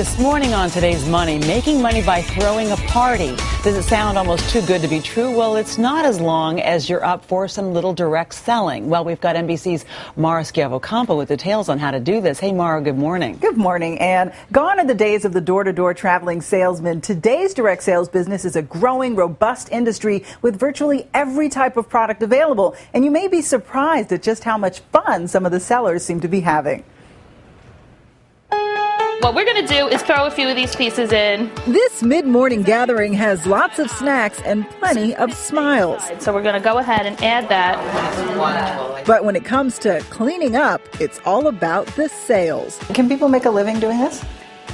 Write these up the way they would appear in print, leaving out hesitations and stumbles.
This morning on Today's Money, making money by throwing a party. Does it sound almost too good to be true? Well, it's not as long as you're up for some little direct selling. Well, we've got NBC's Mara Schiavocampo with details on how to do this. Hey, Mara, good morning. Good morning, Ann. Gone are the days of the door-to-door traveling salesman. Today's direct sales business is a growing, robust industry with virtually every type of product available. And you may be surprised at just how much fun some of the sellers seem to be having. What we're going to do is throw a few of these pieces in. This mid-morning gathering has lots of snacks and plenty of smiles. So we're going to go ahead and add that. But when it comes to cleaning up, it's all about the sales. Can people make a living doing this?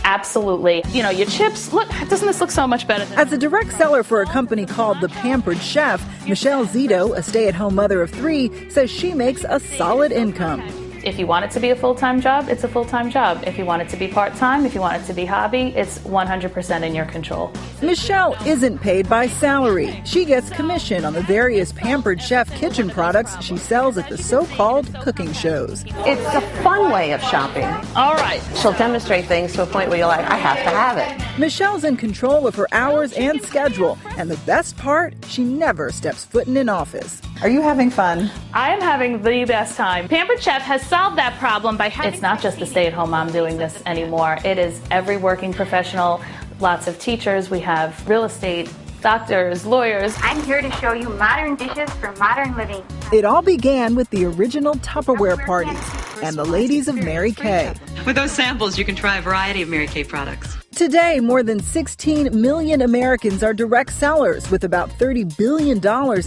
Absolutely. You know, your chips, look, doesn't this look so much better? As a direct seller for a company called The Pampered Chef, Michelle Zito, a stay-at-home mother of 3, says she makes a solid income. If you want it to be a full-time job, it's a full-time job. If you want it to be part-time, if you want it to be hobby, it's 100% in your control. Michelle isn't paid by salary. She gets commission on the various Pampered Chef kitchen products she sells at the so-called cooking shows. It's a fun way of shopping. All right. She'll demonstrate things to a point where you're like, I have to have it. Michelle's in control of her hours and schedule. And the best part, she never steps foot in an office. Are you having fun? I am having the best time. Pampered Chef has solved that problem by having... It's not just the stay-at-home mom doing this anymore. It is every working professional, lots of teachers. We have real estate, doctors, lawyers. I'm here to show you modern dishes for modern living. It all began with the original Tupperware parties and the ladies of Mary Kay. With those samples, you can try a variety of Mary Kay products. Today, more than 16 million Americans are direct sellers, with about $30 billion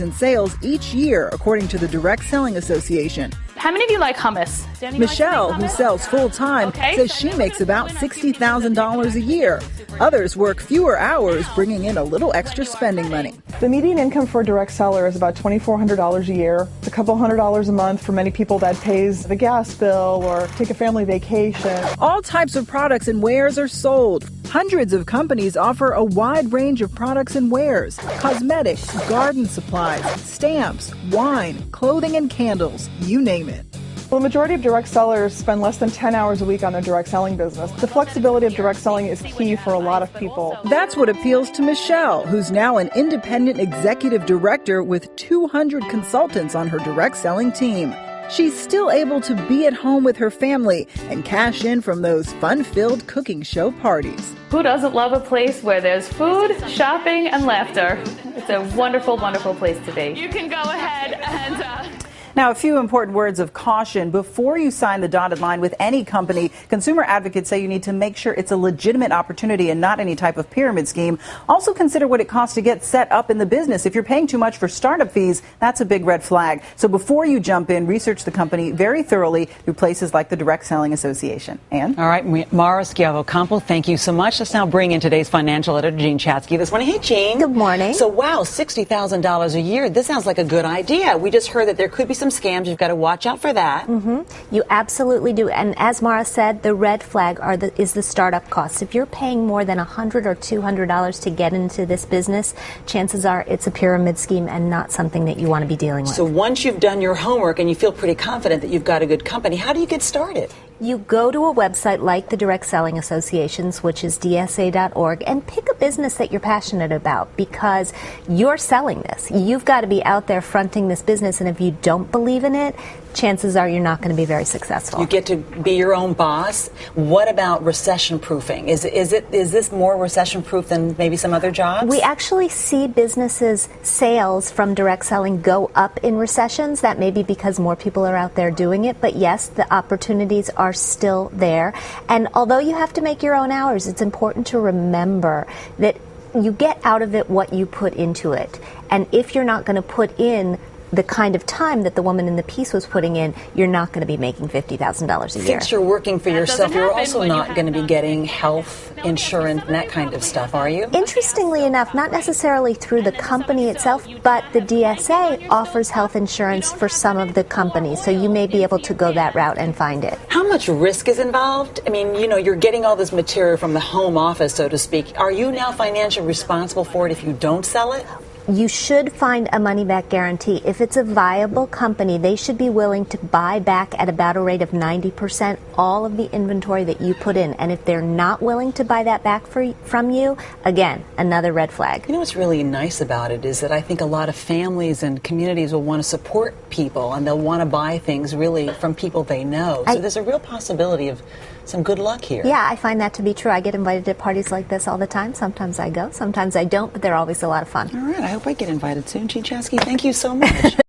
in sales each year, according to the Direct Selling Association. How many of you like hummus? Michelle, who sells full-time, says she makes about $60,000 a year. Others work fewer hours, bringing in a little extra spending money. The median income for a direct seller is about $2,400 a year. It's a couple $100s a month for many people that pays the gas bill or take a family vacation. All types of products and wares are sold. Hundreds of companies offer a wide range of products and wares: cosmetics, garden supplies, stamps, wine, clothing and candles, you name it. Well, the majority of direct sellers spend less than 10 hours a week on their direct selling business. The flexibility of direct selling is key for a lot of people. That's what appeals to Michelle, who's now an independent executive director with 200 consultants on her direct selling team. She's still able to be at home with her family and cash in from those fun-filled cooking show parties. Who doesn't love a place where there's food, shopping, and laughter? It's a wonderful, wonderful place to be. You can go ahead and... Now, a few important words of caution. Before you sign the dotted line with any company, consumer advocates say you need to make sure it's a legitimate opportunity and not any type of pyramid scheme. Also consider what it costs to get set up in the business. If you're paying too much for startup fees, that's a big red flag. So before you jump in, research the company very thoroughly through places like the Direct Selling Association. Ann? All right, Mara Schiavocampo, thank you so much. Let's now bring in today's financial editor, Jean Chatzky, this morning. Hey, Jean. Good morning. So, wow, $60,000 a year. This sounds like a good idea. We just heard that there could be some scams. You've got to watch out for that. Mm-hmm. You absolutely do. And as Mara said, the red flag is the startup costs. If you're paying more than $100 or $200 to get into this business, chances are it's a pyramid scheme and not something that you want to be dealing with. So once you've done your homework and you feel pretty confident that you've got a good company, how do you get started? You go to a website like the Direct Selling Associations, which is dsa.org, and pick a business that you're passionate about, because you're selling this. You've got to be out there fronting this business, and if you don't believe in it, chances are you're not going to be very successful. You get to be your own boss. What about recession proofing? Is this more recession proof than maybe some other jobs? We actually see businesses' sales from direct selling go up in recessions. That may be because more people are out there doing it, but yes, the opportunities are still there. And although you have to make your own hours, it's important to remember that you get out of it what you put into it. And if you're not going to put in the kind of time that the woman in the piece was putting in, you're not going to be making $50,000 a year. Since you're working for yourself, you're also not going to be getting health insurance and that kind of stuff, are you? Interestingly enough, not necessarily through the company itself, but the DSA offers health insurance for some of the companies, so you may be able to go that route and find it. How much risk is involved? I mean, you know, you're getting all this material from the home office, so to speak. Are you now financially responsible for it if you don't sell it? You should find a money-back guarantee. If it's a viable company, they should be willing to buy back at about a rate of 90% all of the inventory that you put in. And if they're not willing to buy that back from you, again, another red flag. You know what's really nice about it is that I think a lot of families and communities will want to support people, and they'll want to buy things really from people they know. So there's a real possibility of some good luck here. Yeah, I find that to be true. I get invited to parties like this all the time. Sometimes I go, sometimes I don't, but they're always a lot of fun. All right, I hope I get invited soon. Gene Chasky, thank you so much.